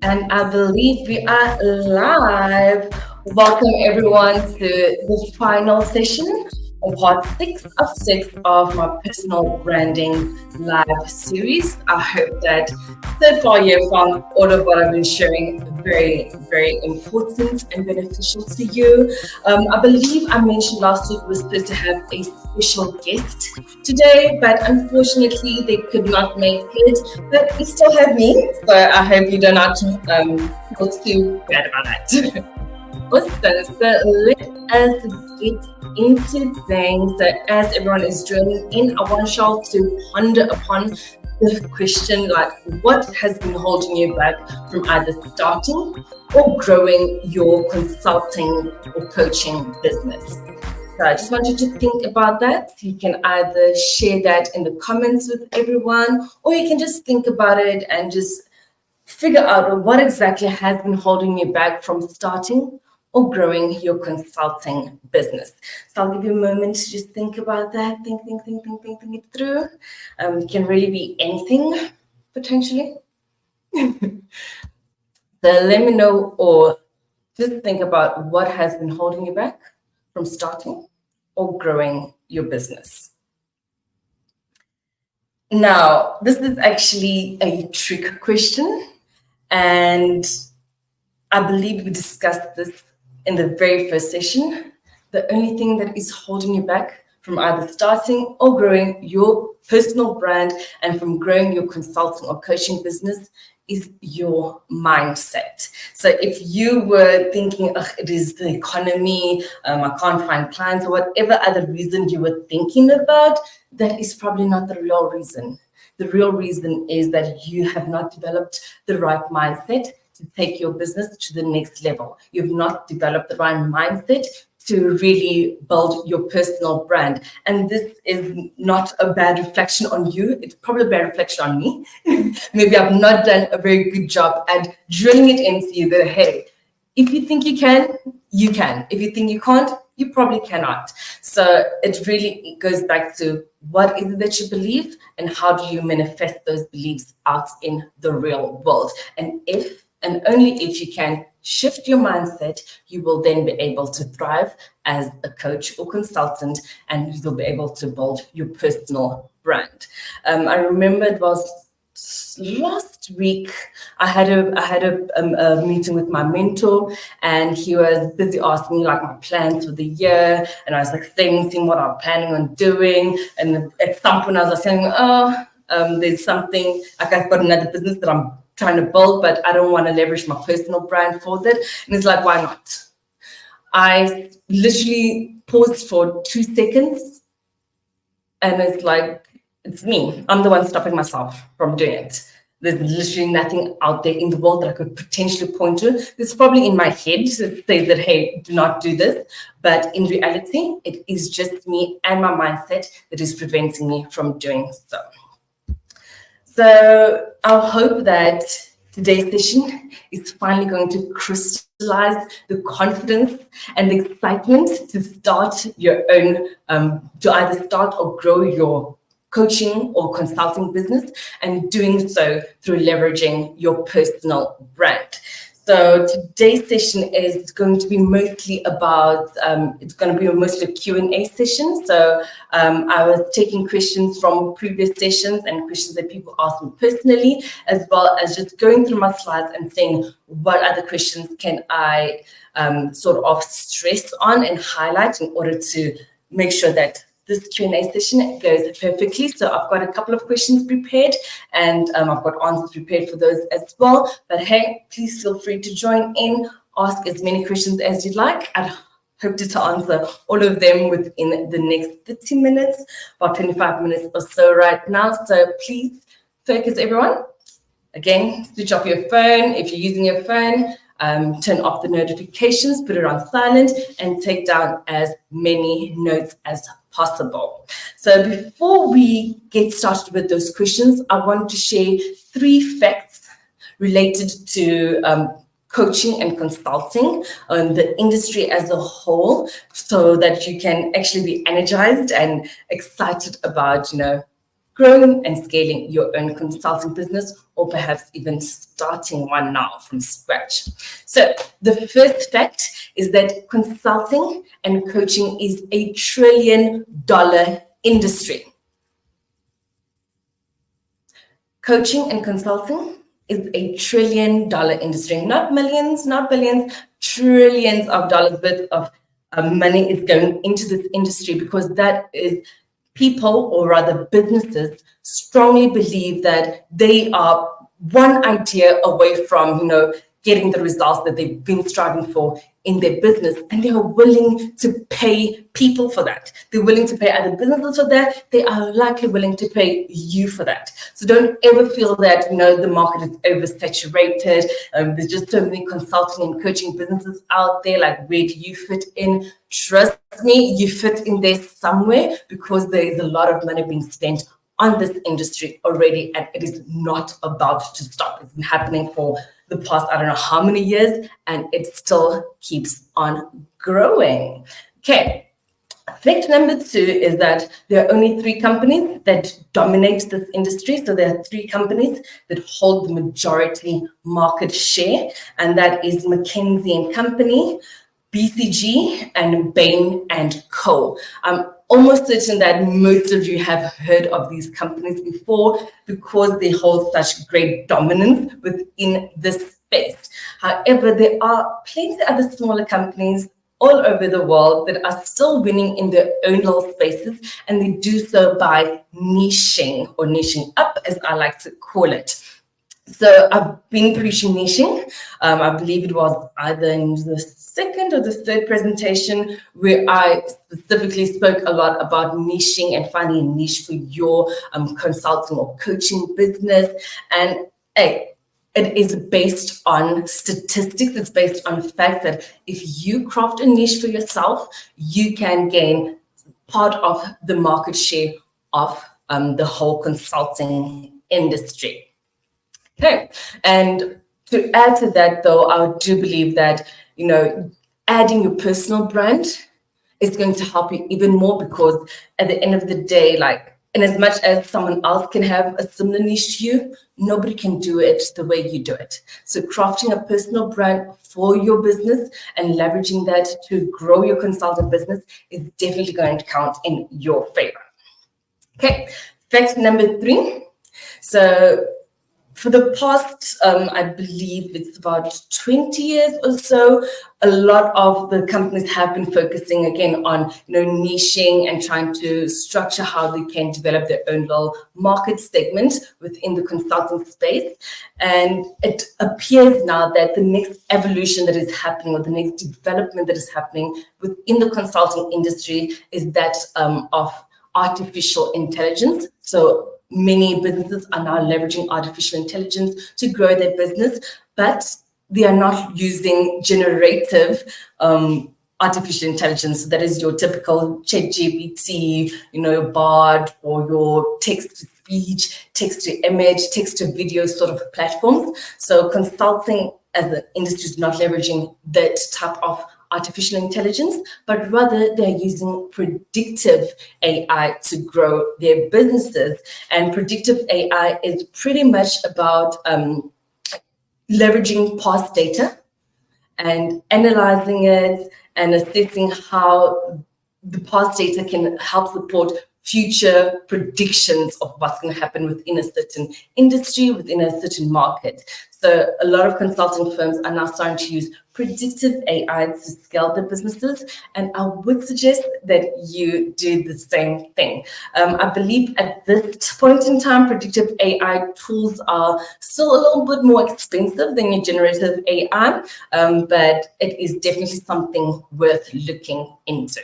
And I believe we are live. Welcome everyone to the final session on part 6 of my personal branding live series. I hope that so far you found all of what I've been sharing very, very important and beneficial to you. I believe I mentioned last week we were supposed to have a special guest today, but unfortunately they could not make it. But we still have me, so I hope you do not feel too bad about that. Awesome. So let us get into things. So as everyone is joining in, I want y'all to ponder upon the question like, what has been holding you back from either starting or growing your consulting or coaching business? So I just want you to think about that. You can either share that in the comments with everyone, or you can just think about it and just figure out what exactly has been holding you back from starting or growing your consulting business. So I'll give you a moment to just think about that. Think it through. It can really be anything, potentially. So let me know, or just think about what has been holding you back from starting or growing your business. Now, this is actually a trick question, and I believe we discussed this in the very first session. The only thing that is holding you back from either starting or growing your personal brand and from growing your consulting or coaching business is your mindset. So if you were thinking, it is the economy, I can't find clients, or whatever other reason you were thinking about, that is probably not the real reason. The real reason is that you have not developed the right mindset to take your business to the next level. You've not developed the right mindset to really build your personal brand. And this is not a bad reflection on you. It's probably a bad reflection on me. Maybe I've not done a very good job at drilling it into you that, hey, if you think you can, you can. If you think you can't, you probably cannot. So it really goes back to what is it that you believe and how do you manifest those beliefs out in the real world. And if and only if you can shift your mindset, you will then be able to thrive as a coach or consultant, and you'll be able to build your personal brand. I remember it was last week. I had a meeting with my mentor, and he was busy asking me like my plans for the year, and I was like saying to him what I'm planning on doing. And at some point, I was saying, there's something like I've got another business that I'm trying to build, but I don't want to leverage my personal brand for that. And it's like, why not? I literally paused for 2 seconds, and it's like, it's me. I'm the one stopping myself from doing it. There's literally nothing out there in the world that I could potentially point to. It's probably in my head that says that, hey, do not do this. But in reality, it is just me and my mindset that is preventing me from doing so. So I'll hope that today's session is finally going to crystallize the confidence and the excitement to start your own, to either start or grow your coaching or consulting business, and doing so through leveraging your personal brand. So today's session is going to be mostly about, it's going to be mostly a Q&A session. So I was taking questions from previous sessions and questions that people asked me personally, as well as just going through my slides and saying what other questions can I sort of stress on and highlight in order to make sure that this Q&A session goes perfectly. So I've got a couple of questions prepared, and I've got answers prepared for those as well. But hey, please feel free to join in, ask as many questions as you'd like. I hope to answer all of them within the next 30 minutes, about 25 minutes or so right now. So please focus, everyone. Again, switch off your phone. If you're using your phone, turn off the notifications, put it on silent, and take down as many notes as possible. So before we get started with those questions, I want to share 3 facts related to coaching and consulting on the industry as a whole, so that you can actually be energized and excited about, growing and scaling your own consulting business, or perhaps even starting one now from scratch. So the first fact is that consulting and coaching is a $1 trillion industry. Coaching and consulting is a $1 trillion industry, not millions, not billions, trillions of dollars worth of money is going into this industry, because that is people, or rather businesses, strongly believe that they are one idea away from, getting the results that they've been striving for in their business, and they are willing to pay people for that. They're willing to pay other businesses for that. They are likely willing to pay you for that. So don't ever feel that, the market is oversaturated. There's just so many consulting and coaching businesses out there. Like, where do you fit in? Trust me, you fit in there somewhere, because there is a lot of money being spent on this industry already, and it is not about to stop. It's been happening for the past, I don't know how many years, and it still keeps on growing. Okay, fact number 2 is that there are only 3 companies that dominate this industry. So there are 3 companies that hold the majority market share, and that is McKinsey & Company, BCG, and Bain & Co. I'm almost certain that most of you have heard of these companies before, because they hold such great dominance within this space. However, there are plenty of other smaller companies all over the world that are still winning in their own little spaces, and they do so by niching, or niching up, as I like to call it. So I've been preaching niching. I believe it was either in the second or the third presentation where I specifically spoke a lot about niching and finding a niche for your consulting or coaching business. And it is based on statistics. It's based on the fact that if you craft a niche for yourself, you can gain part of the market share of the whole consulting industry. Okay, and to add to that, though, I do believe that, adding your personal brand is going to help you even more, because at the end of the day, in as much as someone else can have a similar niche to you, nobody can do it the way you do it. So crafting a personal brand for your business and leveraging that to grow your consultant business is definitely going to count in your favor. Okay, fact number 3. So for the past, I believe it's about 20 years or so, a lot of the companies have been focusing again on, niching and trying to structure how they can develop their own little market segment within the consulting space. And it appears now that the next evolution that is happening, or the next development that is happening within the consulting industry, is that of artificial intelligence. So many businesses are now leveraging artificial intelligence to grow their business, but they are not using generative artificial intelligence. That is your typical ChatGPT, Bard, or your text-to-speech, text-to-image, text-to-video sort of platforms. So consulting as an industry is not leveraging that type of artificial intelligence, but rather they're using predictive AI to grow their businesses. And predictive AI is pretty much about leveraging past data and analyzing it and assessing how the past data can help support future predictions of what's going to happen within a certain industry, within a certain market. So a lot of consulting firms are now starting to use predictive AI to scale their businesses, and I would suggest that you do the same thing. I believe at this point in time, predictive AI tools are still a little bit more expensive than your generative AI, but it is definitely something worth looking into.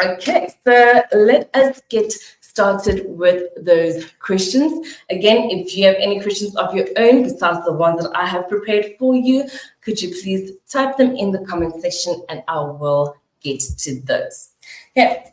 Okay, so let us get started with those questions. Again, if you have any questions of your own besides the ones that I have prepared for you, could you please type them in the comment section and I will get to those. Okay,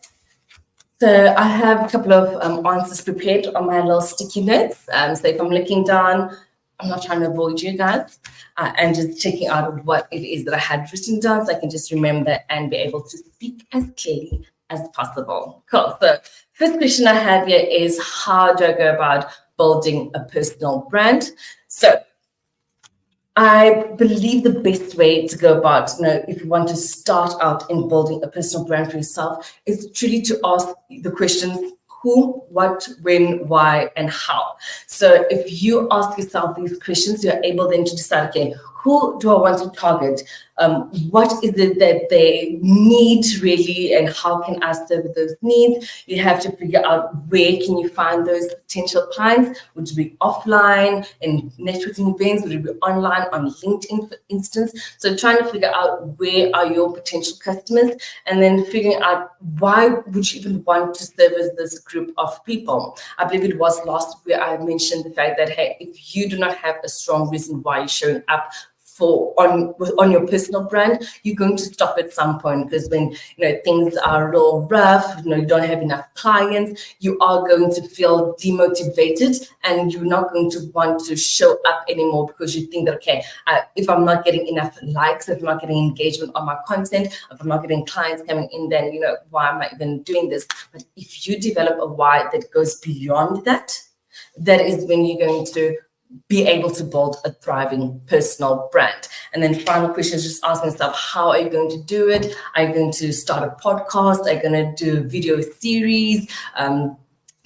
so I have a couple of answers prepared on my little sticky notes. So if I'm looking down, I'm not trying to avoid you guys. And just checking out what it is that I had written down so I can just remember and be able to speak as clearly as possible. Cool. So First question I have here is, how do I go about building a personal brand? So I believe the best way to go about, if you want to start out in building a personal brand for yourself, is truly to ask the questions who, what, when, why, and how. So if you ask yourself these questions, you're able then to decide, okay, who do I want to target? What is it that they need really, and how can I serve those needs? You have to figure out where can you find those potential clients. Would it be offline in networking events? Would it be online on LinkedIn, for instance? So trying to figure out where are your potential customers, and then figuring out why would you even want to service this group of people. I believe it was last week where I mentioned the fact that, hey, if you do not have a strong reason why you're showing up on your personal brand, you're going to stop at some point, because when things are a little rough, you don't have enough clients, you are going to feel demotivated, and you're not going to want to show up anymore, because you think that, okay, if I'm not getting enough likes, if I'm not getting engagement on my content, if I'm not getting clients coming in, then why am I even doing this? But if you develop a why that goes beyond that, that is when you're going to be able to build a thriving personal brand. And then final question is just asking yourself, how are you going to do it? Are you going to start a podcast? Are you going to do a video series?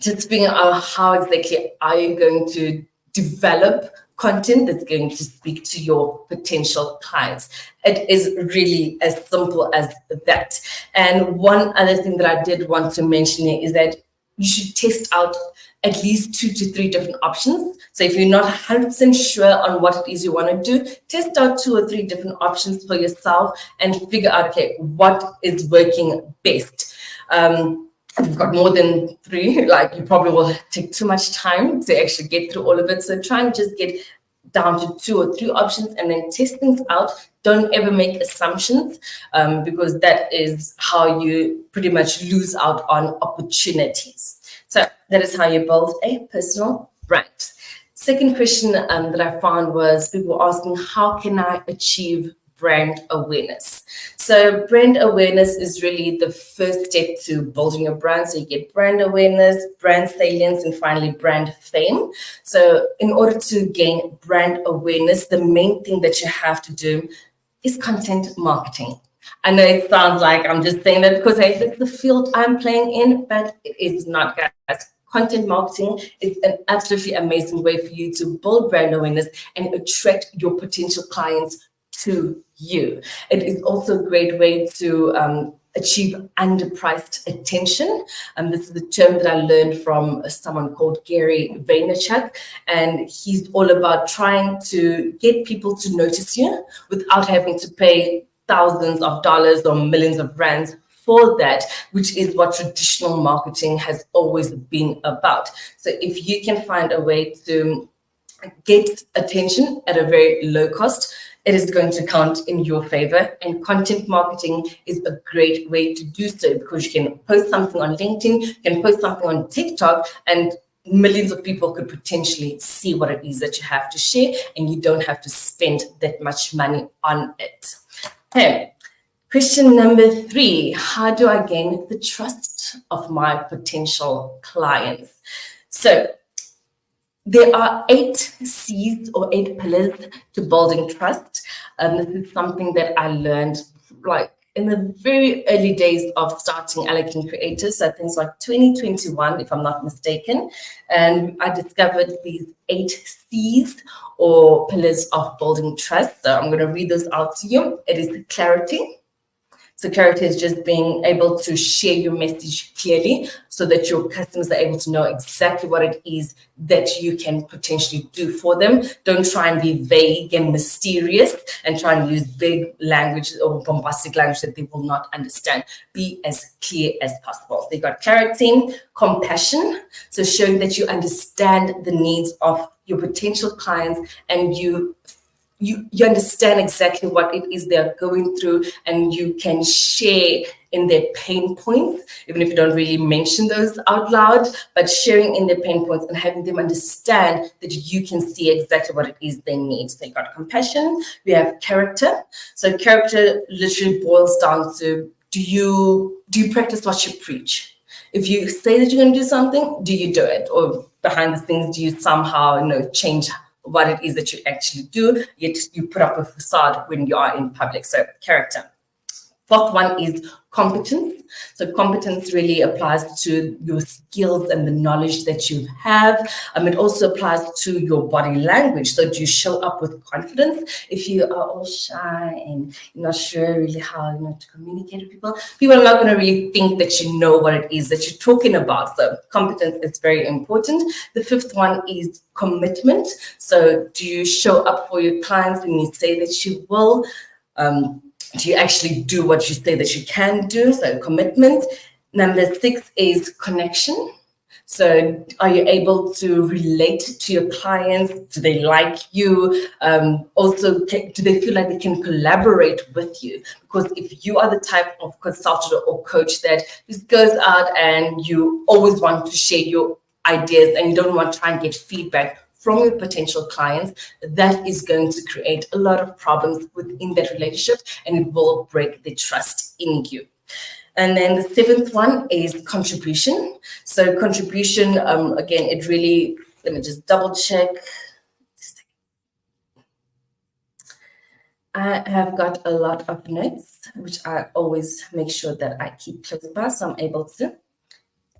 Just figuring out how exactly are you going to develop content that's going to speak to your potential clients. It is really as simple as that. And one other thing that I did want to mention here is that you should test out at least 2 to 3 different options. So if you're not 100% sure on what it is you want to do, test out 2 or 3 different options for yourself and figure out, okay, what is working best. If you've got more than 3, you probably will take too much time to actually get through all of it. So try and just get down to 2 or 3 options and then test things out. Don't ever make assumptions, because that is how you pretty much lose out on opportunities. So that is how you build a personal brand. Second question that I found was people asking, how can I achieve brand awareness? So brand awareness is really the first step to building your brand. So you get brand awareness, brand salience, and finally brand fame. So in order to gain brand awareness, the main thing that you have to do is content marketing. I know it sounds like I'm just saying that because, hey, that's the field I'm playing in, but it is not, guys. Content marketing is an absolutely amazing way for you to build brand awareness and attract your potential clients to you. It is also a great way to achieve underpriced attention. This is a term that I learned from someone called Gary Vaynerchuk, and he's all about trying to get people to notice you without having to pay thousands of dollars or millions of rands for that, which is what traditional marketing has always been about. So if you can find a way to get attention at a very low cost, it is going to count in your favor. And content marketing is a great way to do so, because you can post something on LinkedIn, you can post something on TikTok, and millions of people could potentially see what it is that you have to share, and you don't have to spend that much money on it. Okay. Question number 3, how do I gain the trust of my potential clients? So there are 8 C's or 8 pillars to building trust. This is something that I learned in the very early days of starting Alecking Creators. So things like 2021, if I'm not mistaken. And I discovered these 8 C's or pillars of building trust. So I'm going to read those out to you. It is clarity. So clarity is just being able to share your message clearly so that your customers are able to know exactly what it is that you can potentially do for them. Don't try and be vague and mysterious and try and use big language or bombastic language that they will not understand. Be as clear as possible. So you got clarity, compassion, so showing that you understand the needs of your potential clients and you understand exactly what it is they're going through, and you can share in their pain points, even if you don't really mention those out loud, but sharing in their pain points and having them understand that you can see exactly what it is they need. So you got compassion, we have character. So character literally boils down to, do you practice what you preach? if you say that you're going to do something, do you do it? Or behind the scenes, do you somehow, change what it is that you actually do, yet you put up a facade when you are in public? So character. Fourth one is competence. So competence really applies to your skills and the knowledge that you have. It also applies to your body language. So do you show up with confidence? If you are all shy and you're not sure really how to communicate with people, people are not going to really think that you know what it is that you're talking about. So competence is very important. The fifth one is commitment. So do you show up for your clients when you say that you will? Do you actually do what you say that you can do? So commitment. Number 6 is connection. So are you able to relate to your clients? Do they like you? Also, do they feel like they can collaborate with you? Because if you are the type of consultant or coach that just goes out and you always want to share your ideas and you don't want to try and get feedback from your potential clients, that is going to create a lot of problems within that relationship, and it will break the trust in you. And then the 7th one is contribution. So contribution, again, it really, let me just double check. I have got a lot of notes, which I always make sure that I keep close by, so I'm able to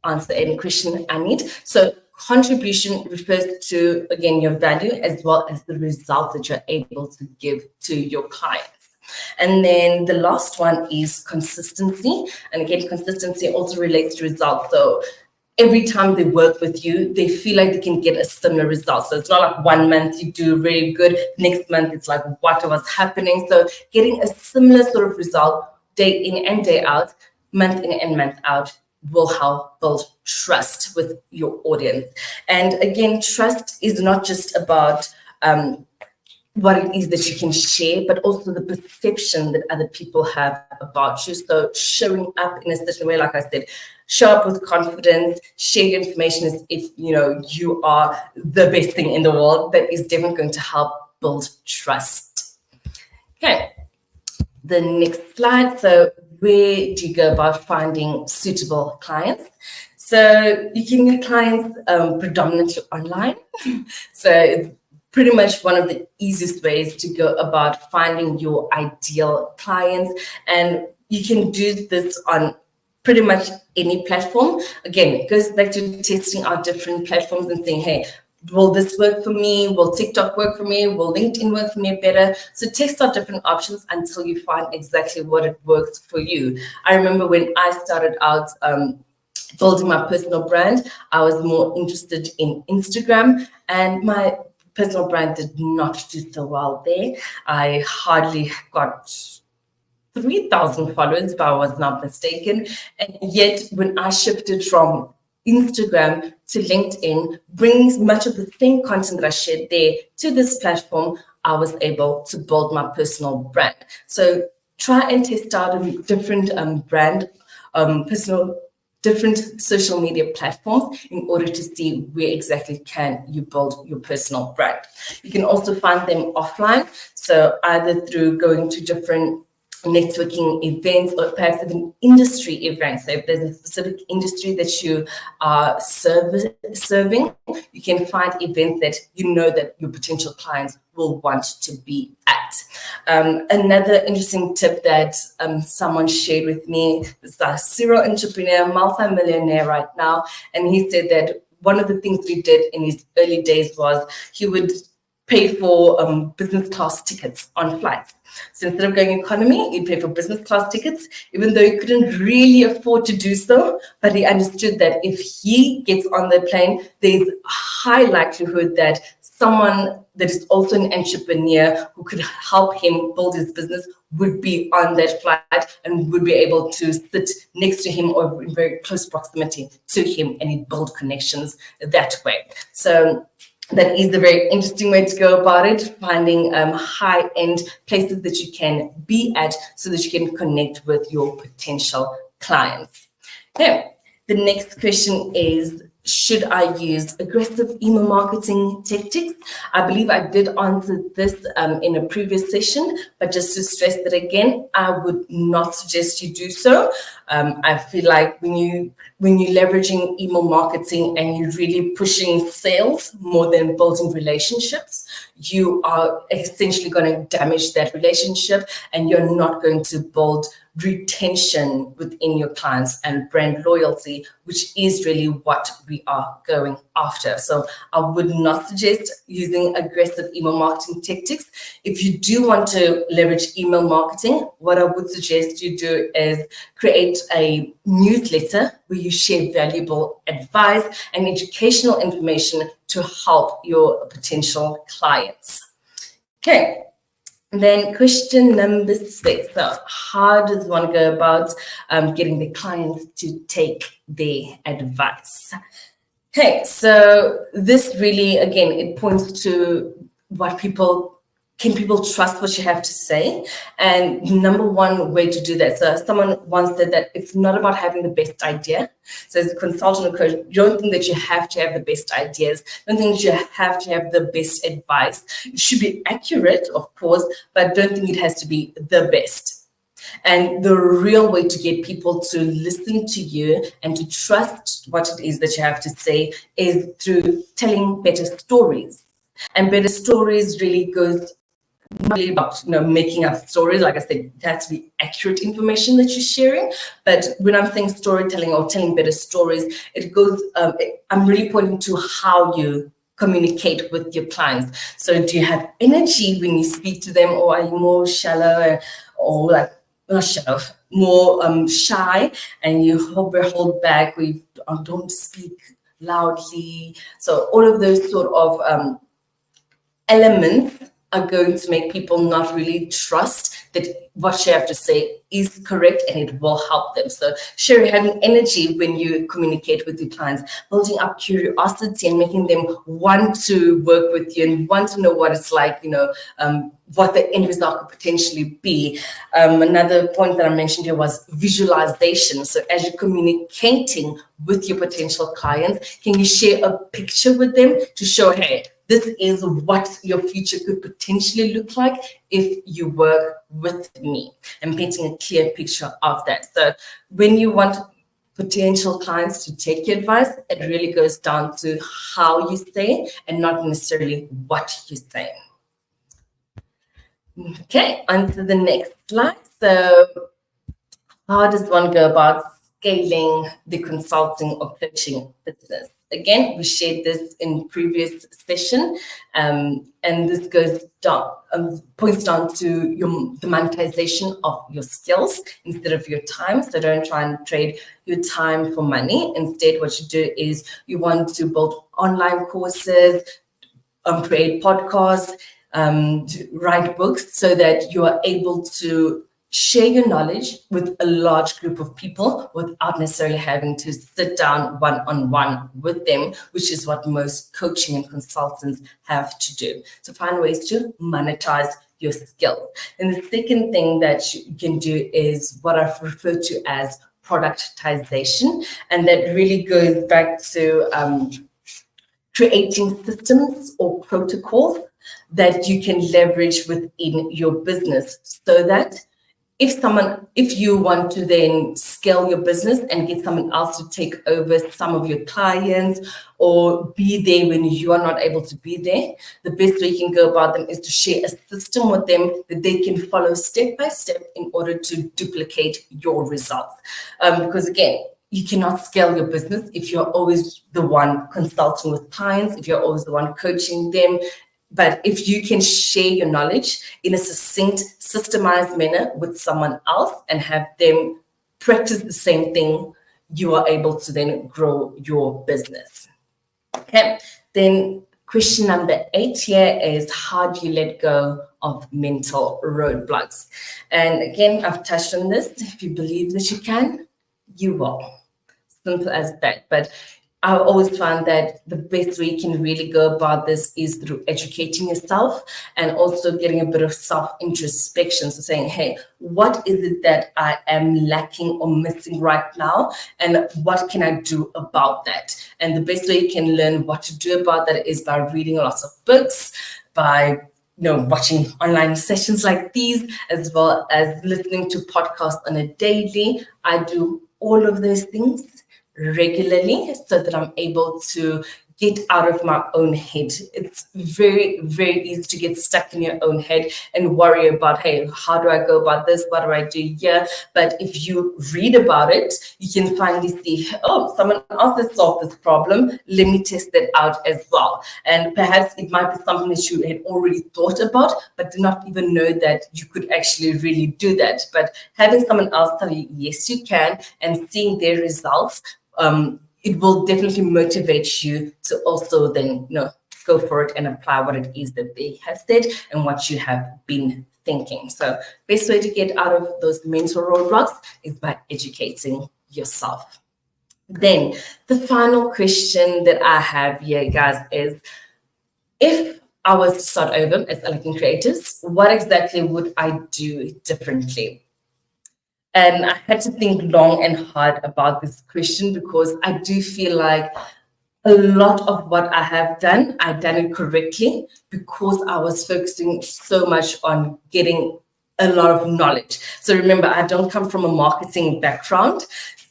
answer any question I need. So contribution refers to, again, your value as well as the results that you're able to give to your clients. And then the last one is consistency. And again, consistency also relates to results. So every time they work with you, they feel like they can get a similar result. So it's not like 1 month you do really good, next month it's like, what was happening? So getting a similar sort of result day in and day out, month in and month out, will help build trust with your audience. And again, trust is not just about what it is that you can share, but also the perception that other people have about you. So showing up in a certain way, like I said, show up with confidence, share your information as if you are the best thing in the world. That is definitely going to help build trust. Okay, the next slide. So where do you go about finding suitable clients? So you can get clients predominantly online. So it's pretty much one of the easiest ways to go about finding your ideal clients. And you can do this on pretty much any platform. Again, it goes back to testing out different platforms and saying, hey, will this work for me? Will TikTok work for me? Will LinkedIn work for me better? So test out different options until you find exactly what it works for you. I remember when I started out building my personal brand, I was more interested in Instagram, and my personal brand did not do so well there. I hardly got 3,000 followers, if I was not mistaken. And yet, when I shifted from Instagram to LinkedIn, bringing much of the same content that I shared there to this platform, I was able to build my personal brand. So try and test out a different different social media platforms in order to see where exactly can you build your personal brand. You can also find them offline, so either through going to different networking events or perhaps even industry events. So if there's a specific industry that you are serving, you can find events that you know that your potential clients will want to be at. Another interesting tip that someone shared with me is a serial entrepreneur, multi-millionaire right now, and he said that one of the things he did in his early days was he would pay for business class tickets on flights. So instead of going economy, he'd pay for business class tickets, even though he couldn't really afford to do so. But he understood that if he gets on the plane, there's a high likelihood that someone that is also an entrepreneur who could help him build his business would be on that flight and would be able to sit next to him or in very close proximity to him, and he'd build connections that way. So that is a very interesting way to go about it, finding high-end places that you can be at so that you can connect with your potential clients. Okay, the next question is, should I use aggressive email marketing tactics? I believe I did answer this in a previous session, but just to stress that again, I would not suggest you do so. I feel like when you're leveraging email marketing and you're really pushing sales more than building relationships, you are essentially going to damage that relationship, and you're not going to build retention within your clients and brand loyalty, which is really what we are going after. So I would not suggest using aggressive email marketing tactics. If you do want to leverage email marketing, what I would suggest you do is create a newsletter where you share valuable advice and educational information to help your potential clients. Okay. Then question number 6. So how does one go about getting the clients to take their advice? Okay, so this really, again, it points to what can people trust what you have to say? And number one way to do that. So someone once said that it's not about having the best idea. So as a consultant or coach, you don't think that you have to have the best ideas. Don't think that you have to have the best advice. It should be accurate, of course, but don't think it has to be the best. And the real way to get people to listen to you and to trust what it is that you have to say is through telling better stories. And better stories really goes not really about making up stories. Like I said, it has to be accurate information that you're sharing. But when I'm saying storytelling or telling better stories, it goes. I'm really pointing to how you communicate with your clients. So do you have energy when you speak to them, or are you more shallow, or like not shallow, more shy, and you hold back, or you don't speak loudly? So all of those sort of elements are going to make people not really trust that what you have to say is correct, and it will help them. So having energy when you communicate with your clients, building up curiosity and making them want to work with you and want to know what it's like, what the end result could potentially be. Another point that I mentioned here was visualization. So as you're communicating with your potential clients, can you share a picture with them to show, hey, this is what your future could potentially look like if you work with me, and painting a clear picture of that. So when you want potential clients to take your advice, it really goes down to how you say and not necessarily what you say. Okay, on to the next slide. So how does one go about scaling the consulting or coaching business? Again, we shared this in previous session, and this goes down, points down to the monetization of your skills instead of your time. So don't try and trade your time for money. Instead, what you do is you want to build online courses, create podcasts, write books, so that you are able to share your knowledge with a large group of people without necessarily having to sit down one-on-one with them, which is what most coaching and consultants have to do. So find ways to monetize your skills. And the second thing that you can do is what I've referred to as productization. And that really goes back to creating systems or protocols that you can leverage within your business, so that if you want to then scale your business and get someone else to take over some of your clients or be there when you are not able to be there, the best way you can go about them is to share a system with them that they can follow step by step in order to duplicate your results. Because again, you cannot scale your business if you're always the one consulting with clients, if you're always the one coaching them. But if you can share your knowledge in a succinct, systemized manner with someone else and have them practice the same thing, you are able to then grow your business. Okay, then question number 8 here is, how do you let go of mental roadblocks? And again, I've touched on this. If you believe that you can, you will. Simple as that. But I've always found that the best way you can really go about this is through educating yourself and also getting a bit of self-introspection. So saying, hey, what is it that I am lacking or missing right now? And what can I do about that? And the best way you can learn what to do about that is by reading lots of books, by watching online sessions like these, as well as listening to podcasts on a daily. I do all of those things regularly so that I'm able to get out of my own head. It's very, very easy to get stuck in your own head and worry about, hey, how do I go about this? What do I do here? But if you read about it, you can finally see, oh, someone else has solved this problem. Let me test that out as well. And perhaps it might be something that you had already thought about, but did not even know that you could actually really do that. But having someone else tell you, yes, you can, and seeing their results, it will definitely motivate you to also then, go for it and apply what it is that they have said and what you have been thinking. So best way to get out of those mental roadblocks is by educating yourself. Then the final question that I have here, guys, is if I was to start over as Elegant Creators, what exactly would I do differently? And I had to think long and hard about this question because I do feel like a lot of what I have done, I've done it correctly because I was focusing so much on getting a lot of knowledge. So remember, I don't come from a marketing background.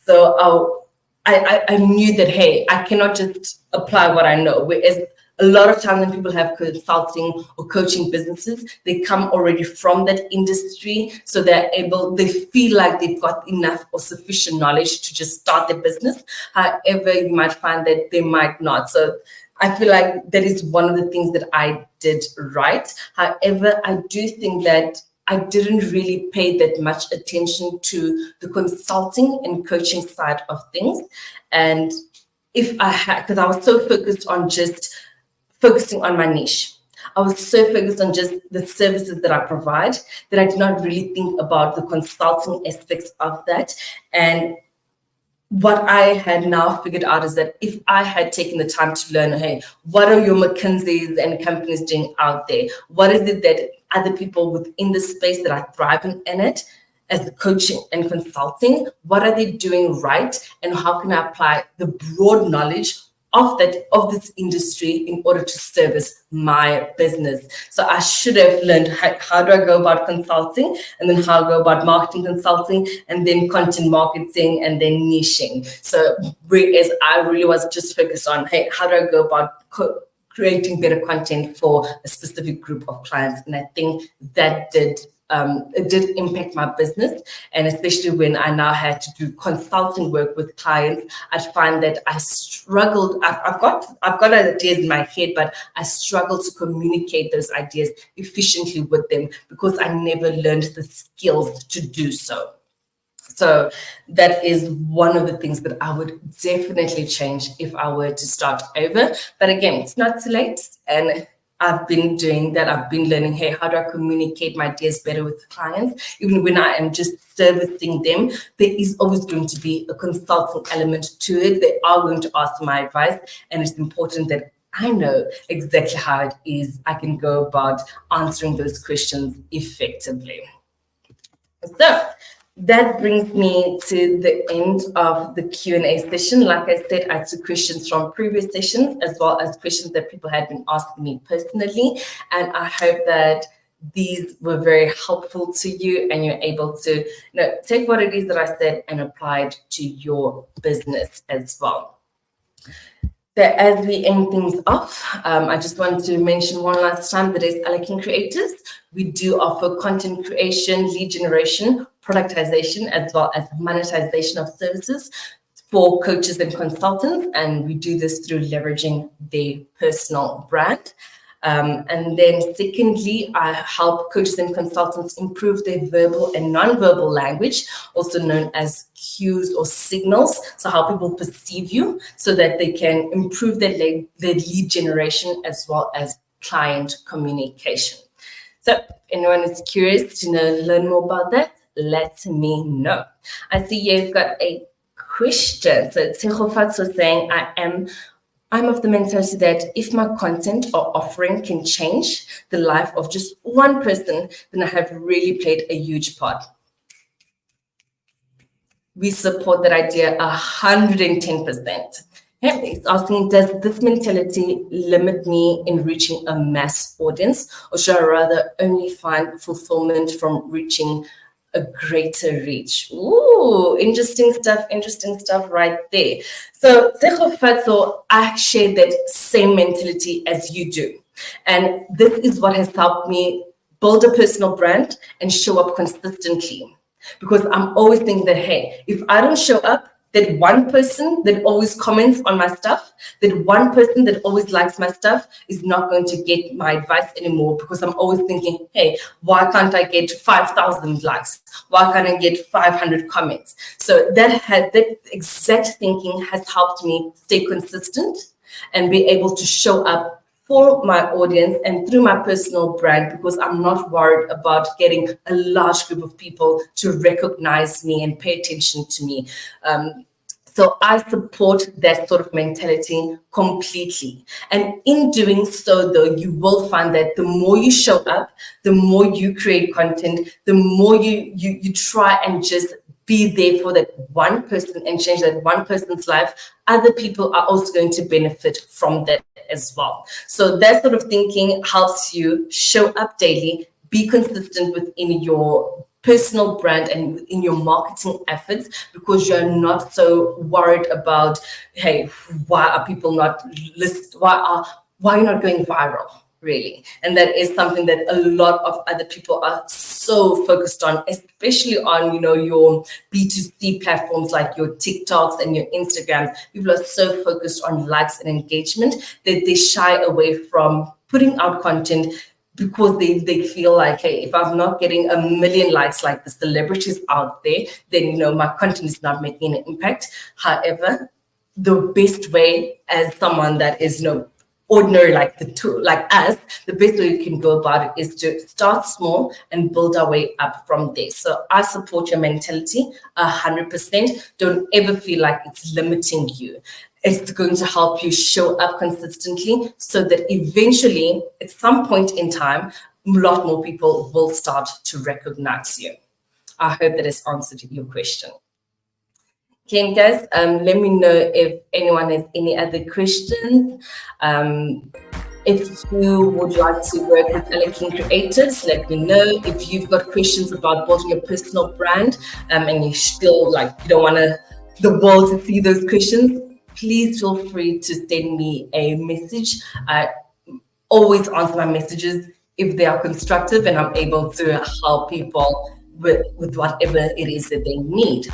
So I knew that, hey, I cannot just apply what I know. Whereas a lot of times when people have consulting or coaching businesses, they come already from that industry. So they feel like they've got enough or sufficient knowledge to just start their business. However, you might find that they might not. So I feel like that is one of the things that I did right. However, I do think that I didn't really pay that much attention to the consulting and coaching side of things. And if I had, because I was so focused on just focusing on my niche. I was so focused on just the services that I provide that I did not really think about the consulting aspects of that. And what I had now figured out is that if I had taken the time to learn, hey, what are your McKinseys and companies doing out there? What is it that other people within the space that are thriving in it, as coaching and consulting, what are they doing right? And how can I apply the broad knowledge of this industry in order to service my business? So I should have learned how do I go about consulting, and then how I go about marketing consulting, and then content marketing, and then niching. So whereas I really was just focused on, hey, how do I go about creating better content for a specific group of clients? And I think that it did impact my business. And especially when I now had to do consulting work with clients, I'd find that I struggled. I've got ideas in my head, but I struggled to communicate those ideas efficiently with them because I never learned the skills to do so. So that is one of the things that I would definitely change if I were to start over. But again, it's not too late. And I've been doing that. I've been learning, hey, how do I communicate my ideas better with clients? Even when I am just servicing them, there is always going to be a consulting element to it. They are going to ask my advice. And it's important that I know exactly how it is I can go about answering those questions effectively. So that brings me to the end of the Q&A session. Like I said, I took questions from previous sessions as well as questions that people had been asking me personally. And I hope that these were very helpful to you and you're able to take what it is that I said and apply it to your business as well. So as we end things off, I just want to mention one last time that as Elegant Creators, we do offer content creation, lead generation, productization, as well as monetization of services for coaches and consultants. And we do this through leveraging their personal brand. And then secondly, I help coaches and consultants improve their verbal and non-verbal language, also known as cues or signals. So how people perceive you so that they can improve their lead generation as well as client communication. So if anyone is curious to learn more about that, let me know. I see you've got a question. So Tshegofatso was saying, I'm of the mentality that if my content or offering can change the life of just one person, then I have really played a huge part. We support that idea 110%. He's asking, does this mentality limit me in reaching a mass audience, or should I rather only find fulfillment from reaching a greater reach? Ooh, interesting stuff right there. So, Tshegofatso, I share that same mentality as you do. And this is what has helped me build a personal brand and show up consistently. Because I'm always thinking that, hey, if I don't show up, that one person that always comments on my stuff, that one person that always likes my stuff is not going to get my advice anymore, because I'm always thinking, hey, why can't I get 5,000 likes? Why can't I get 500 comments? So that exact thinking has helped me stay consistent and be able to show up for my audience and through my personal brand, because I'm not worried about getting a large group of people to recognize me and pay attention to me. So I support that sort of mentality completely. And in doing so, though, you will find that the more you show up, the more you create content, the more you try and just be there for that one person and change that one person's life, other people are also going to benefit from that as well. So that sort of thinking helps you show up daily, be consistent within your personal brand and in your marketing efforts, because you're not so worried about, hey, why are people not listening? Why are you not going viral? Really. And that is something that a lot of other people are so focused on, especially on, your B2C platforms like your TikToks and your Instagrams. People are so focused on likes and engagement that they shy away from putting out content, because they feel like, hey, if I'm not getting 1 million likes like the celebrities out there, then, my content is not making an impact. However, the best way, as someone that is, ordinary like us, the best way you can go about it is to start small and build our way up from there. So I support your mentality 100%. Don't ever feel like it's limiting you. It's going to help you show up consistently, so that eventually, at some point in time, a lot more people will start to recognize you. I hope that has answered your question. Okay, guys, let me know if anyone has any other questions. If you would like to work with Elegant Creatives, let me know. If you've got questions about building your personal brand, and you feel like you don't want the world to see those questions, please feel free to send me a message. I always answer my messages if they are constructive and I'm able to help people with whatever it is that they need.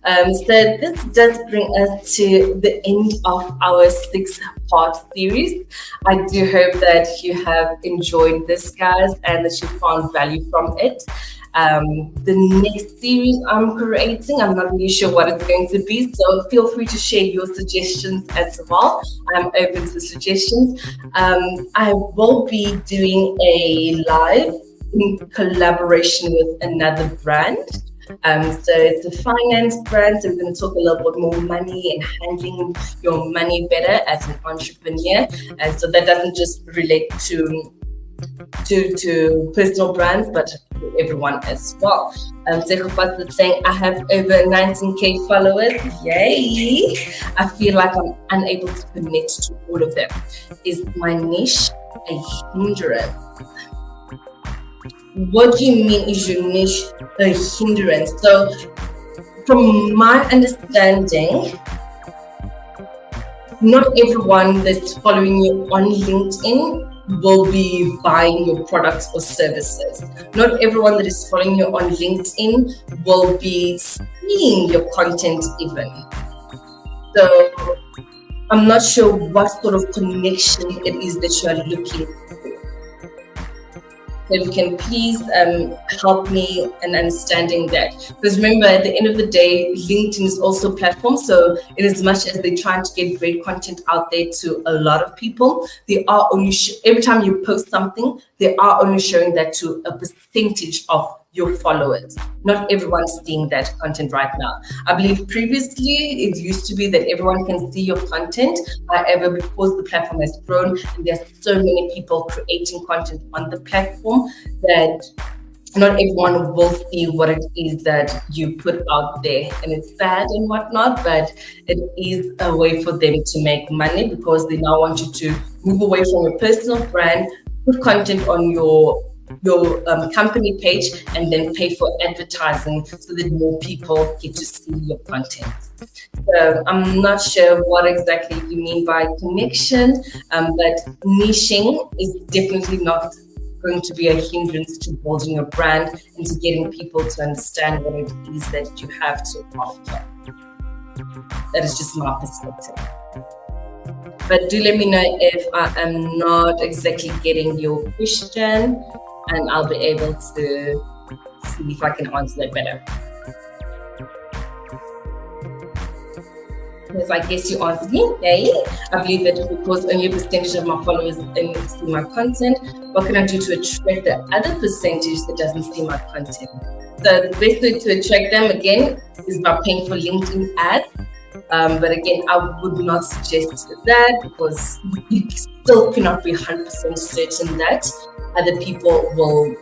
So this does bring us to the end of our 6-part series. I do hope that you have enjoyed this, guys, and that you found value from it. The next series I'm creating, I'm not really sure what it's going to be, so feel free to share your suggestions as well. I'm open to suggestions. I will be doing a live in collaboration with another brand. So it's a finance brand, so we're going to talk a little bit more money and handling your money better as an entrepreneur. And so that doesn't just relate to personal brands, but to everyone as well. Tshegofatso is saying, I have over 19K followers. Yay! I feel like I'm unable to connect to all of them. Is my niche a hindrance? What do you mean is your niche a hindrance? So from my understanding, not everyone that's following you on LinkedIn will be buying your products or services. Not everyone that is following you on LinkedIn will be seeing your content even. So I'm not sure what sort of connection it is that you are looking for. So if you can please help me in understanding that. Because remember, at the end of the day, LinkedIn is also a platform. So in as much as they're trying to get great content out there to a lot of people, they are only every time you post something, they are only showing that to a percentage of your followers. Not everyone's seeing that content right now. I believe previously it used to be that everyone can see your content. However, because the platform has grown and there's so many people creating content on the platform, that not everyone will see what it is that you put out there. And it's sad and whatnot, but it is a way for them to make money, because they now want you to move away from your personal brand, put content on your company page, and then pay for advertising so that more people get to see your content. So I'm not sure what exactly you mean by connection, but niching is definitely not going to be a hindrance to building your brand and to getting people to understand what it is that you have to offer. That is just my perspective. But do let me know if I am not exactly getting your question, and I'll be able to see if I can answer that better. Yes, I guess you answered me. Yay. I believe that because only a percentage of my followers see my content, what can I do to attract the other percentage that doesn't see my content? So the best way to attract them, again, is by paying for LinkedIn ads. But again, I would not suggest that, because you still cannot be 100% certain that other people will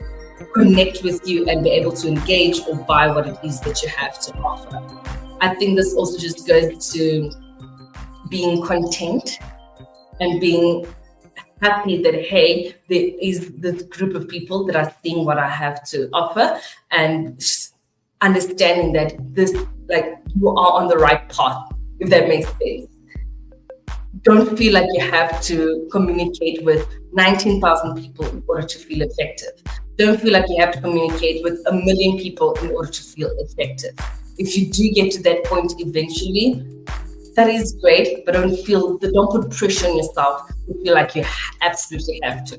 connect with you and be able to engage or buy what it is that you have to offer. I think this also just goes to being content and being happy that, hey, there is this group of people that are seeing what I have to offer, and understanding that this, like, you are on the right path, if that makes sense. Don't feel like you have to communicate with 19,000 people in order to feel effective. Don't feel like you have to communicate with 1 million people in order to feel effective. If you do get to that point eventually, that is great, but don't put pressure on yourself to feel like you absolutely have to.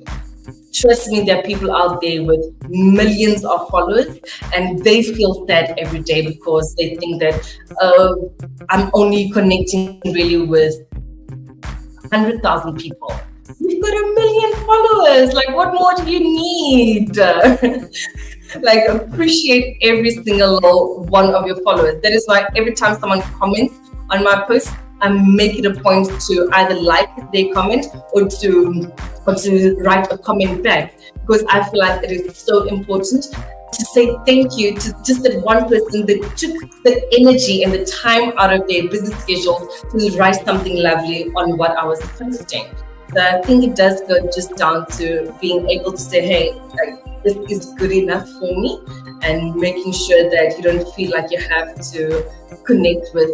Trust me, there are people out there with millions of followers, and they feel sad every day because they think that I'm only connecting really with 100,000 people. You've got 1 million followers. Like, what more do you need? Like, appreciate every single one of your followers. That is why every time someone comments on my post, I make it a point to either like their comment or to write a comment back, because I feel like it is so important to say thank you to just that one person that took the energy and the time out of their busy schedule to write something lovely on what I was posting. So I think it does go just down to being able to say, hey, like, this is good enough for me, and making sure that you don't feel like you have to connect with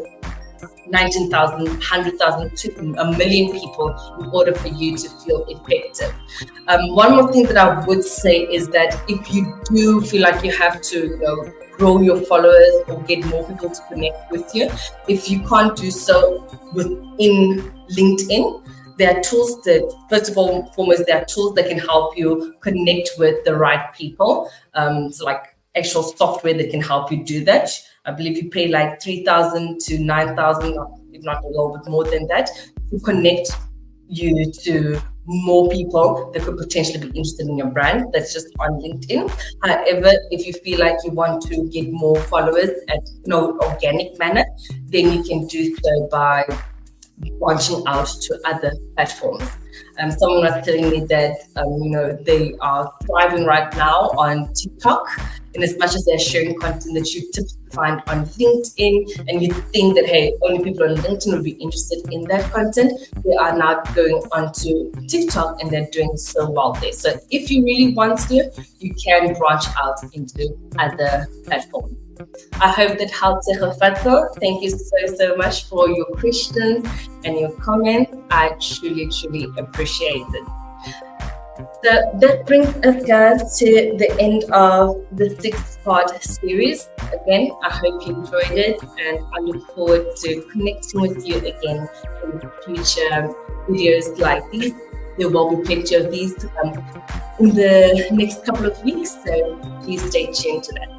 19,000, 100,000 to 1 million people in order for you to feel effective. One more thing that I would say is that if you do feel like you have to, grow your followers or get more people to connect with you, if you can't do so within LinkedIn, there are tools that, first of all, foremost, there are tools that can help you connect with the right people. So like actual software that can help you do that. I believe you pay like 3,000 to 9,000, if not a little bit more than that, to connect you to more people that could potentially be interested in your brand. That's just on LinkedIn. However, if you feel like you want to get more followers at organic manner, then you can do so by branching out to other platforms. Someone was telling me that they are thriving right now on TikTok, in as much as they're sharing content that you typically find on LinkedIn, and you think that, hey, only people on LinkedIn would be interested in that content. They are now going onto TikTok and they're doing so well there. So if you really want to, you can branch out into other platforms. I hope that helped, Fato. Thank you so much for your questions and your comments. I truly appreciate it. So that brings us, guys, to the end of the 6-part series. Again, I hope you enjoyed it, and I look forward to connecting with you again in future videos like these. There will be plenty of these to come in the next couple of weeks, so please stay tuned to that.